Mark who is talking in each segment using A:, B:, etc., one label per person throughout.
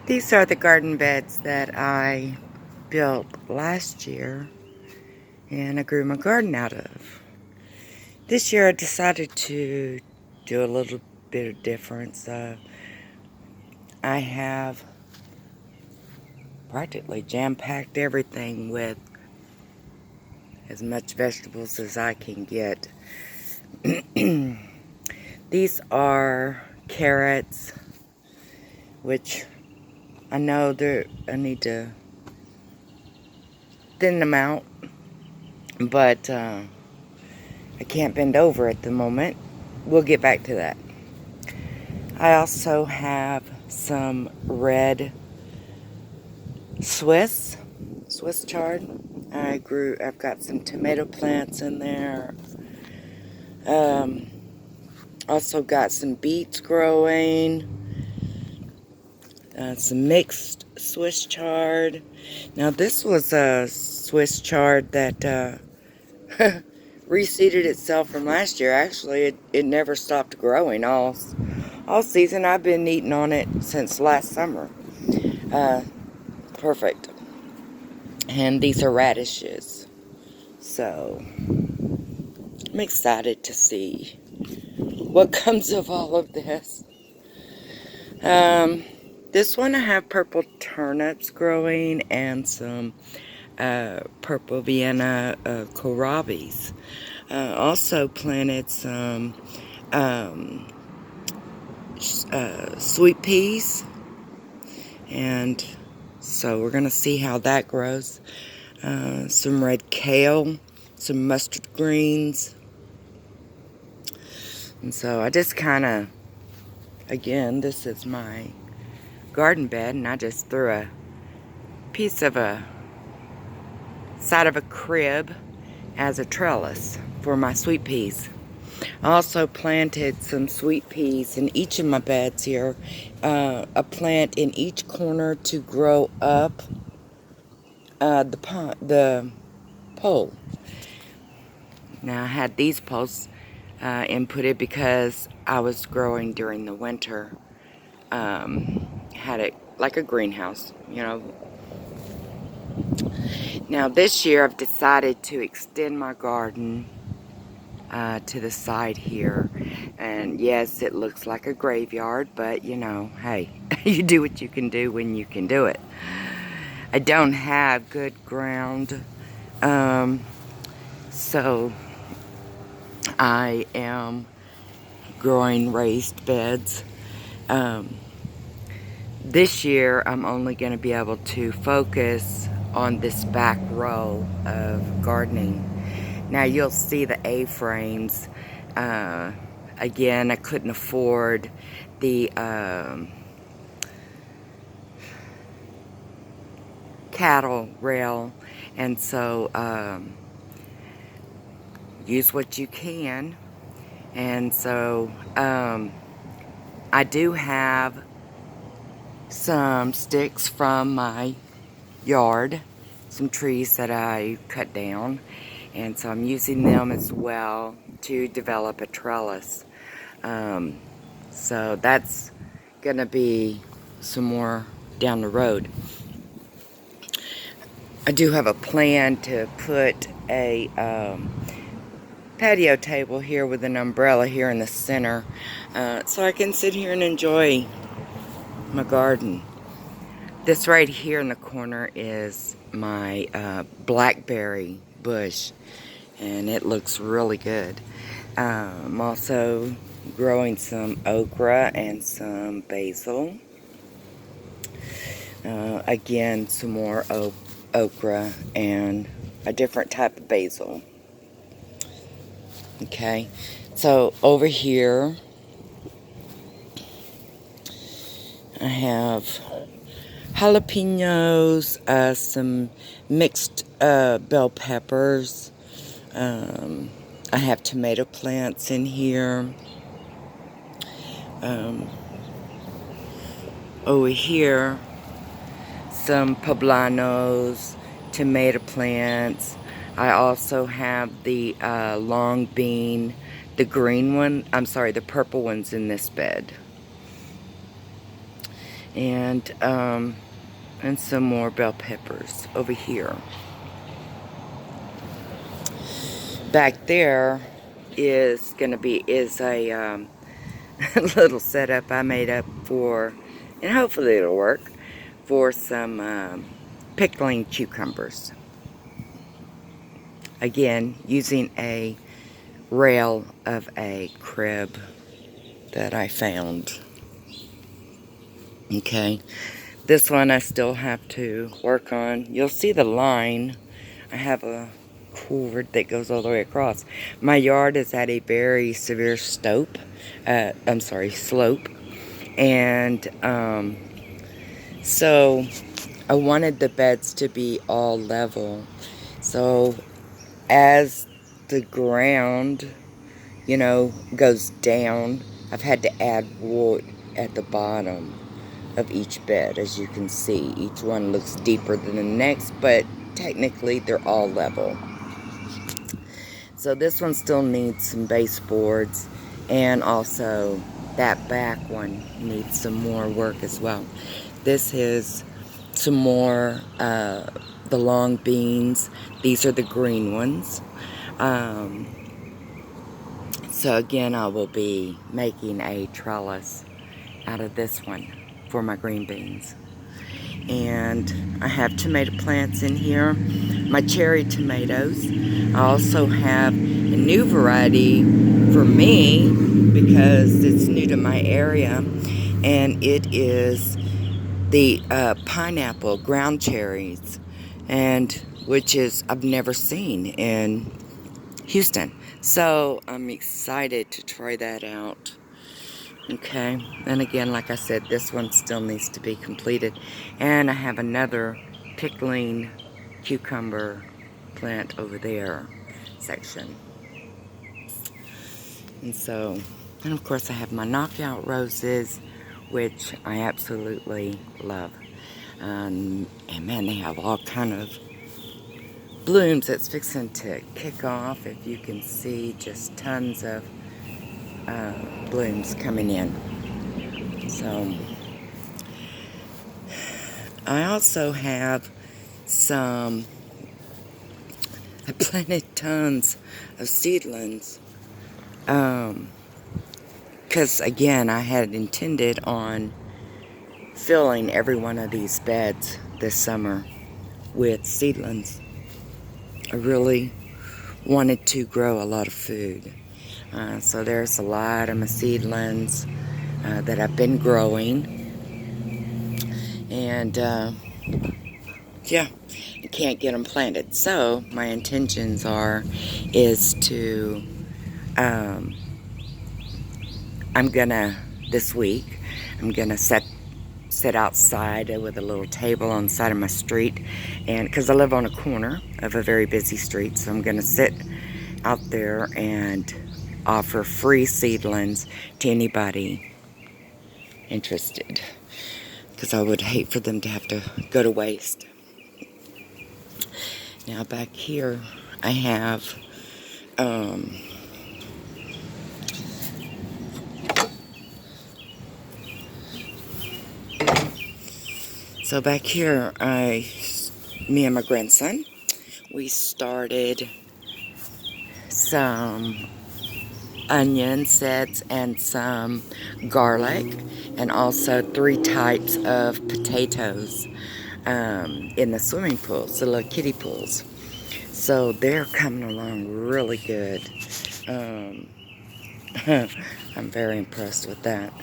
A: These are the garden beds that I built last year and I grew my garden out of. This year I decided to do a little bit of difference. I have practically jam-packed everything with as much vegetables as I can get. These are carrots, which I know I need to thin them out, but I can't bend over at the moment. We'll get back to that. I also have some red Swiss chard. I've got some tomato plants in there. Also got some beets growing. Some mixed Swiss chard. Now this was a Swiss chard that reseeded itself from last year. Actually, it never stopped growing all season. I've been eating on it since last summer. Perfect. And these are radishes. So I'm excited to see what comes of all of this. This one I have purple turnips growing and some purple Vienna kohlrabis. Also planted some sweet peas, and so we're gonna see how that grows. Some red kale, some mustard greens, and so I just kind of, again, this is my garden bed, and I just threw a piece of a side of a crib as a trellis for my sweet peas. I also planted some sweet peas in each of my beds here. A plant in each corner to grow up the pole. Now I had these poles inputted because I was growing during the winter. Had it like a greenhouse, you know. Now this year I've decided to extend my garden to the side here, and yes, it looks like a graveyard, but you know, hey, you do what you can do when you can do it. I don't have good ground, so I am growing raised beds. This year I'm only going to be able to focus on this back row of gardening. Now you'll see the A-frames. Again, I couldn't afford the cattle rail, and so use what you can. And so I do have some sticks from my yard, some trees that I cut down, and so I'm using them as well to develop a trellis. So that's gonna be some more down the road. I do have a plan to put a patio table here with an umbrella here in the center, so I can sit here and enjoy my garden. This right here in the corner is my blackberry bush, and it looks really good. I'm also growing some okra and some basil. Again, some more okra and a different type of basil. Okay, so over here I have jalapenos, some mixed bell peppers. I have tomato plants in here. Over here, some poblanos, tomato plants. I also have the long bean, the green one, I'm sorry, the purple one's in this bed. and some more bell peppers over here. Back there is a little setup I made up for, and hopefully it'll work, for some pickling cucumbers. Again, using a rail of a crib that I found. Okay, this one I still have to work on. You'll see the line. I have a cord that goes all the way across. My yard is at a very severe slope, and so I wanted the beds to be all level. So as the ground, goes down, I've had to add wood at the bottom of each bed. As you can see, each one looks deeper than the next, but technically they're all level. So this one still needs some baseboards, and also that back one needs some more work as well. This is some more the long beans. These are the green ones. So again, I will be making a trellis out of this one for my green beans. And I have tomato plants in here, my cherry tomatoes. I also have a new variety for me because it's new to my area, and it is the pineapple ground cherries, and which is I've never seen in Houston. So I'm excited to try that out. Okay, and again, like I said, this one still needs to be completed. And I have another pickling cucumber plant over there section. And of course I have my knockout roses, which I absolutely love. And man, they have all kind of blooms that's fixing to kick off. If you can see, just tons of blooms coming in. So I also have I planted tons of seedlings, because again, I had intended on filling every one of these beds this summer with seedlings. I really wanted to grow a lot of food. So there's a lot of my seedlings that I've been growing. And yeah, I can't get them planted. So my intentions is to, this week, I'm gonna sit outside with a little table on the side of my street, and because I live on a corner of a very busy street, so I'm gonna sit out there and offer free seedlings to anybody interested, because I would hate for them to have to go to waste. Now back here I have so back here me and my grandson, we started some onion sets and some garlic, and also 3 types of potatoes in the swimming pools, the little kiddie pools. So they're coming along really good. I'm very impressed with that.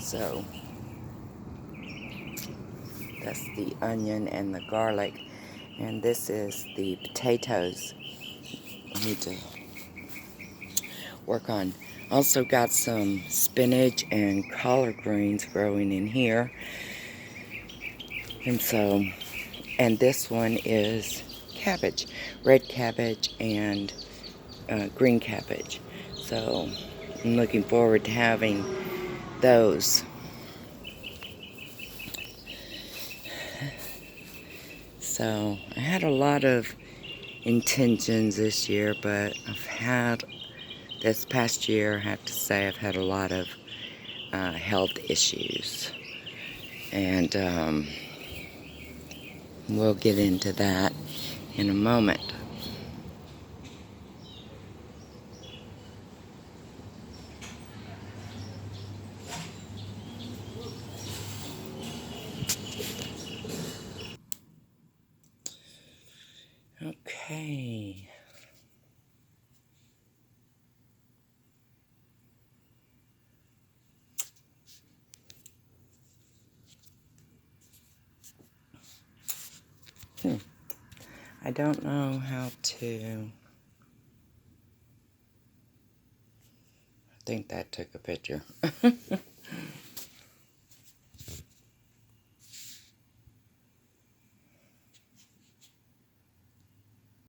A: So that's the onion and the garlic, and this is the potatoes I need to work on. Also got some spinach and collard greens growing in here. And this one is cabbage, red cabbage and green cabbage. So I'm looking forward to having those. So I had a lot of intentions this year, but this past year, I have to say, I've had a lot of health issues. And we'll get into that in a moment. Okay. I don't know how to... I think that took a picture.